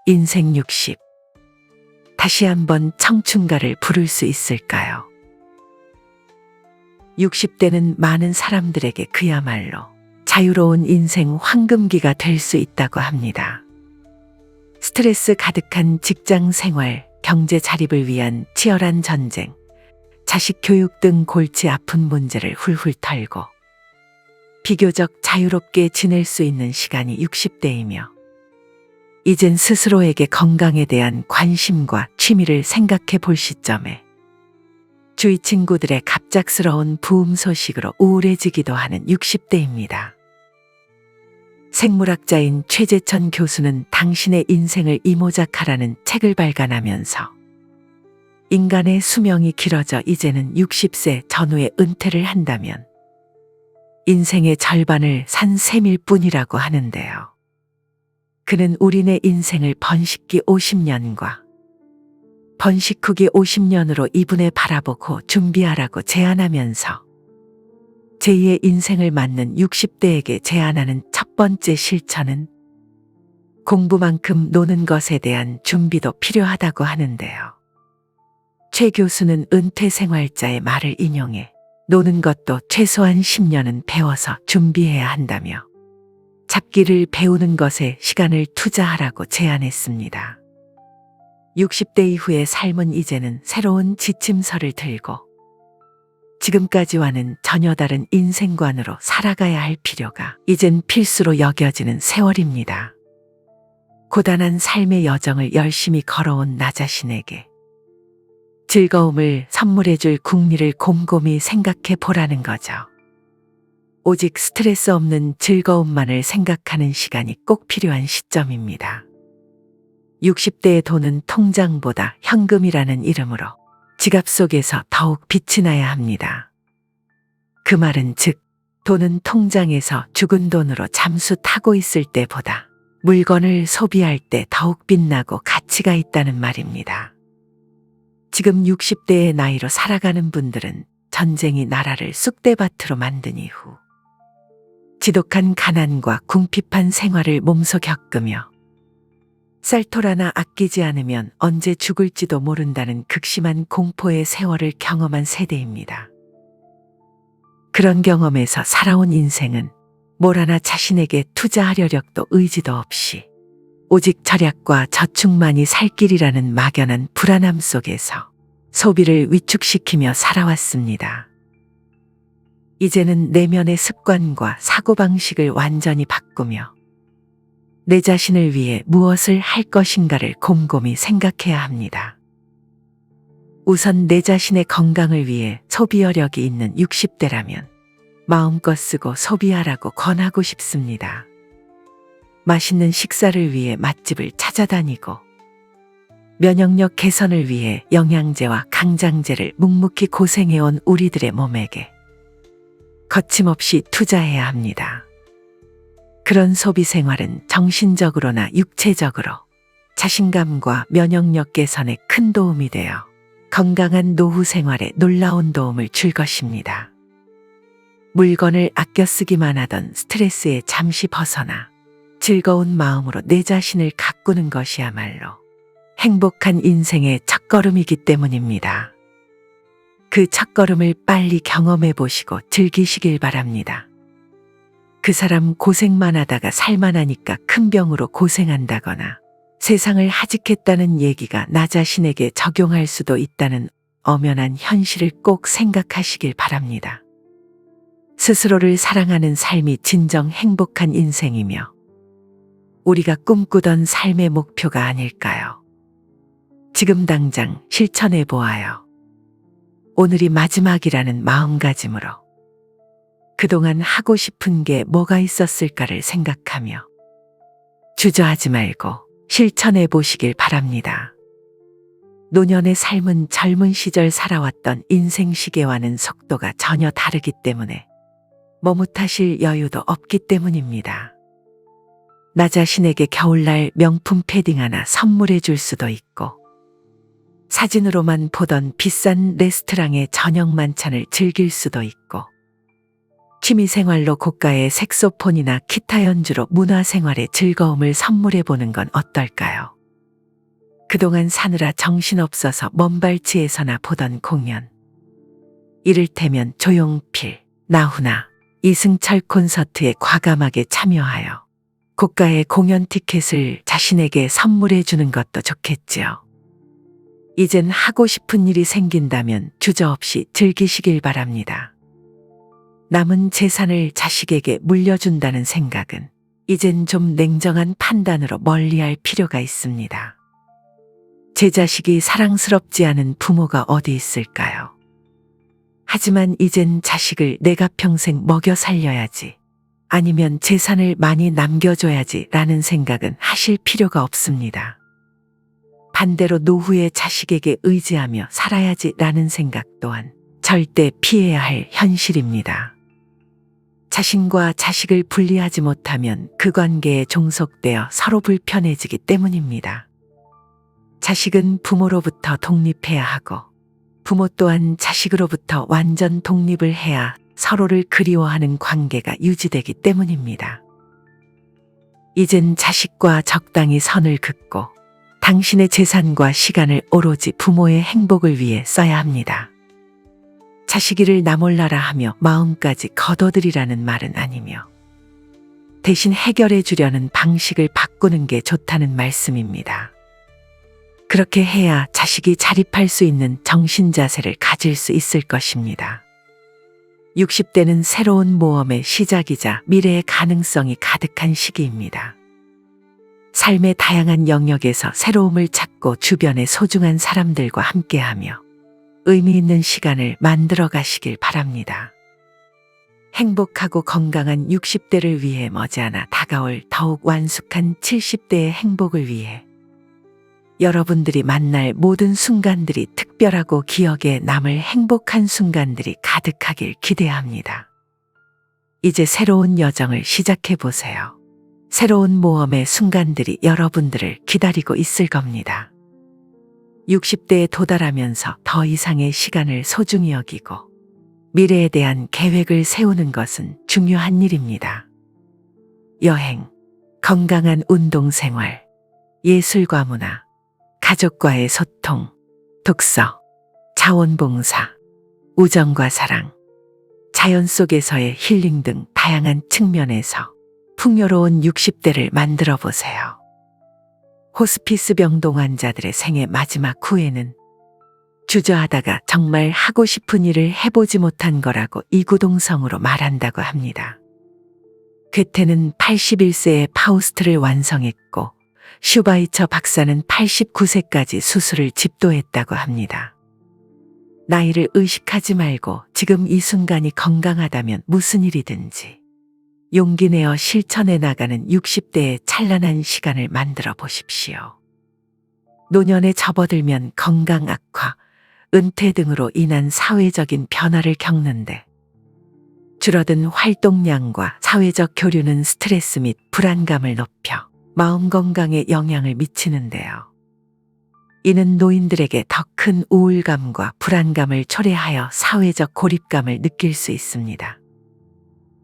인생 60. 다시 한번 청춘가를 부를 수 있을까요? 60대는 많은 사람들에게 그야말로 자유로운 인생 황금기가 될 수 있다고 합니다. 스트레스 가득한 직장 생활, 경제 자립을 위한 치열한 전쟁, 자식 교육 등 골치 아픈 문제를 훌훌 털고 비교적 자유롭게 지낼 수 있는 시간이 60대이며 이젠 스스로에게 건강에 대한 관심과 취미를 생각해 볼 시점에 주위 친구들의 갑작스러운 부음 소식으로 우울해지기도 하는 60대입니다. 생물학자인 최재천 교수는 당신의 인생을 이모작하라는 책을 발간하면서 인간의 수명이 길어져 이제는 60세 전후에 은퇴를 한다면 인생의 절반을 산 셈일 뿐이라고 하는데요. 그는 우리네 인생을 번식기 50년과 번식 후기 50년으로 이분에 바라보고 준비하라고 제안하면서 제2의 인생을 맞는 60대에게 제안하는 첫 번째 실천은 공부만큼 노는 것에 대한 준비도 필요하다고 하는데요. 최 교수는 은퇴 생활자의 말을 인용해 노는 것도 최소한 10년은 배워서 준비해야 한다며 잡기를 배우는 것에 시간을 투자하라고 제안했습니다. 60대 이후의 삶은 이제는 새로운 지침서를 들고 지금까지와는 전혀 다른 인생관으로 살아가야 할 필요가 이젠 필수로 여겨지는 세월입니다. 고단한 삶의 여정을 열심히 걸어온 나 자신에게 즐거움을 선물해줄 궁리를 곰곰이 생각해 보라는 거죠. 오직 스트레스 없는 즐거움만을 생각하는 시간이 꼭 필요한 시점입니다. 60대의 돈은 통장보다 현금이라는 이름으로 지갑 속에서 더욱 빛이 나야 합니다. 그 말은 즉, 돈은 통장에서 죽은 돈으로 잠수 타고 있을 때보다 물건을 소비할 때 더욱 빛나고 가치가 있다는 말입니다. 지금 60대의 나이로 살아가는 분들은 전쟁이 나라를 쑥대밭으로 만든 이후 지독한 가난과 궁핍한 생활을 몸소 겪으며 쌀톨 하나 아끼지 않으면 언제 죽을지도 모른다는 극심한 공포의 세월을 경험한 세대입니다. 그런 경험에서 살아온 인생은 뭘 하나 자신에게 투자할 여력도 의지도 없이 오직 절약과 저축만이 살 길이라는 막연한 불안함 속에서 소비를 위축시키며 살아왔습니다. 이제는 내면의 습관과 사고방식을 완전히 바꾸며 내 자신을 위해 무엇을 할 것인가를 곰곰이 생각해야 합니다. 우선 내 자신의 건강을 위해 소비 여력이 있는 60대라면 마음껏 쓰고 소비하라고 권하고 싶습니다. 맛있는 식사를 위해 맛집을 찾아다니고 면역력 개선을 위해 영양제와 강장제를 묵묵히 고생해온 우리들의 몸에게 거침없이 투자해야 합니다. 그런 소비 생활은 정신적으로나 육체적으로 자신감과 면역력 개선에 큰 도움이 되어 건강한 노후 생활에 놀라운 도움을 줄 것입니다. 물건을 아껴 쓰기만 하던 스트레스에 잠시 벗어나 즐거운 마음으로 내 자신을 가꾸는 것이야말로 행복한 인생의 첫걸음이기 때문입니다. 그 첫걸음을 빨리 경험해 보시고 즐기시길 바랍니다. 그 사람 고생만 하다가 살만하니까 큰 병으로 고생한다거나 세상을 하직했다는 얘기가 나 자신에게 적용할 수도 있다는 엄연한 현실을 꼭 생각하시길 바랍니다. 스스로를 사랑하는 삶이 진정 행복한 인생이며 우리가 꿈꾸던 삶의 목표가 아닐까요? 지금 당장 실천해 보아요. 오늘이 마지막이라는 마음가짐으로 그동안 하고 싶은 게 뭐가 있었을까를 생각하며 주저하지 말고 실천해 보시길 바랍니다. 노년의 삶은 젊은 시절 살아왔던 인생 시계와는 속도가 전혀 다르기 때문에 머뭇하실 여유도 없기 때문입니다. 나 자신에게 겨울날 명품 패딩 하나 선물해 줄 수도 있고 사진으로만 보던 비싼 레스토랑의 저녁 만찬을 즐길 수도 있고 취미생활로 고가의 색소폰이나 기타 연주로 문화생활의 즐거움을 선물해 보는 건 어떨까요? 그동안 사느라 정신없어서 먼발치에서나 보던 공연. 이를테면 조용필, 나훈아, 이승철 콘서트에 과감하게 참여하여 고가의 공연 티켓을 자신에게 선물해 주는 것도 좋겠지요. 이젠 하고 싶은 일이 생긴다면 주저없이 즐기시길 바랍니다. 남은 재산을 자식에게 물려준다는 생각은 이젠 좀 냉정한 판단으로 멀리할 필요가 있습니다. 제 자식이 사랑스럽지 않은 부모가 어디 있을까요? 하지만 이젠 자식을 내가 평생 먹여 살려야지, 아니면 재산을 많이 남겨줘야지 라는 생각은 하실 필요가 없습니다. 반대로 노후에 자식에게 의지하며 살아야지 라는 생각 또한 절대 피해야 할 현실입니다. 자신과 자식을 분리하지 못하면 그 관계에 종속되어 서로 불편해지기 때문입니다. 자식은 부모로부터 독립해야 하고 부모 또한 자식으로부터 완전 독립을 해야 서로를 그리워하는 관계가 유지되기 때문입니다. 이젠 자식과 적당히 선을 긋고 당신의 재산과 시간을 오로지 부모의 행복을 위해 써야 합니다. 자식이를 나 몰라라 하며 마음까지 거둬들이라는 말은 아니며 대신 해결해 주려는 방식을 바꾸는 게 좋다는 말씀입니다. 그렇게 해야 자식이 자립할 수 있는 정신자세를 가질 수 있을 것입니다. 60대는 새로운 모험의 시작이자 미래의 가능성이 가득한 시기입니다. 삶의 다양한 영역에서 새로움을 찾고 주변의 소중한 사람들과 함께하며 의미 있는 시간을 만들어 가시길 바랍니다. 행복하고 건강한 60대를 위해 머지않아 다가올 더욱 완숙한 70대의 행복을 위해 여러분들이 만날 모든 순간들이 특별하고 기억에 남을 행복한 순간들이 가득하길 기대합니다. 이제 새로운 여정을 시작해 보세요. 새로운 모험의 순간들이 여러분들을 기다리고 있을 겁니다. 60대에 도달하면서 더 이상의 시간을 소중히 여기고 미래에 대한 계획을 세우는 것은 중요한 일입니다. 여행, 건강한 운동생활, 예술과 문화, 가족과의 소통, 독서, 자원봉사, 우정과 사랑, 자연 속에서의 힐링 등 다양한 측면에서 풍요로운 60대를 만들어 보세요. 호스피스 병동 환자들의 생애 마지막 후에는 주저하다가 정말 하고 싶은 일을 해보지 못한 거라고 이구동성으로 말한다고 합니다. 괴테는 81세에 파우스트를 완성했고 슈바이처 박사는 89세까지 수술을 집도했다고 합니다. 나이를 의식하지 말고 지금 이 순간이 건강하다면 무슨 일이든지 용기 내어 실천해 나가는 60대의 찬란한 시간을 만들어 보십시오. 노년에 접어들면 건강 악화, 은퇴 등으로 인한 사회적인 변화를 겪는데 줄어든 활동량과 사회적 교류는 스트레스 및 불안감을 높여 마음 건강에 영향을 미치는데요. 이는 노인들에게 더 큰 우울감과 불안감을 초래하여 사회적 고립감을 느낄 수 있습니다.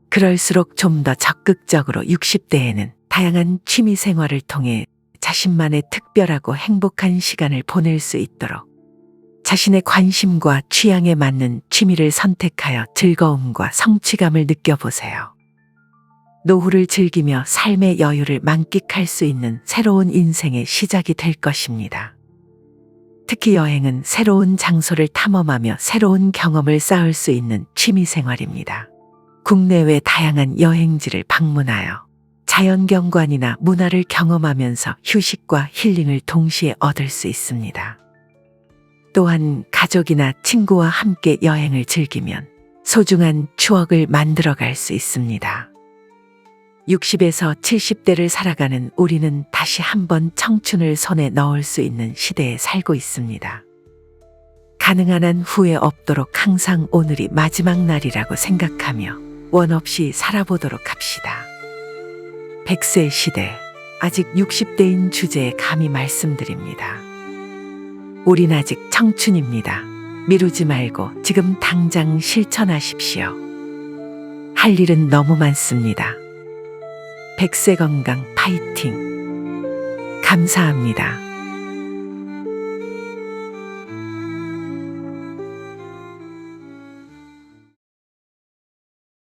그럴수록 좀 더 적극적으로 60대에는 다양한 취미 생활을 통해 자신만의 특별하고 행복한 시간을 보낼 수 있도록 자신의 관심과 취향에 맞는 취미를 선택하여 즐거움과 성취감을 느껴보세요. 노후를 즐기며 삶의 여유를 만끽할 수 있는 새로운 인생의 시작이 될 것입니다. 특히 여행은 새로운 장소를 탐험하며 새로운 경험을 쌓을 수 있는 취미 생활입니다. 국내외 다양한 여행지를 방문하여 자연경관이나 문화를 경험하면서 휴식과 힐링을 동시에 얻을 수 있습니다. 또한 가족이나 친구와 함께 여행을 즐기면 소중한 추억을 만들어갈 수 있습니다. 60에서 70대를 살아가는 우리는 다시 한번 청춘을 손에 넣을 수 있는 시대에 살고 있습니다. 가능한 한 후회 없도록 항상 오늘이 마지막 날이라고 생각하며 원 없이 살아보도록 합시다. 100세 시대, 아직 60대인 주제에 감히 말씀드립니다. 우린 아직 청춘입니다. 미루지 말고 지금 당장 실천하십시오. 할 일은 너무 많습니다. 100세 건강 파이팅! 감사합니다.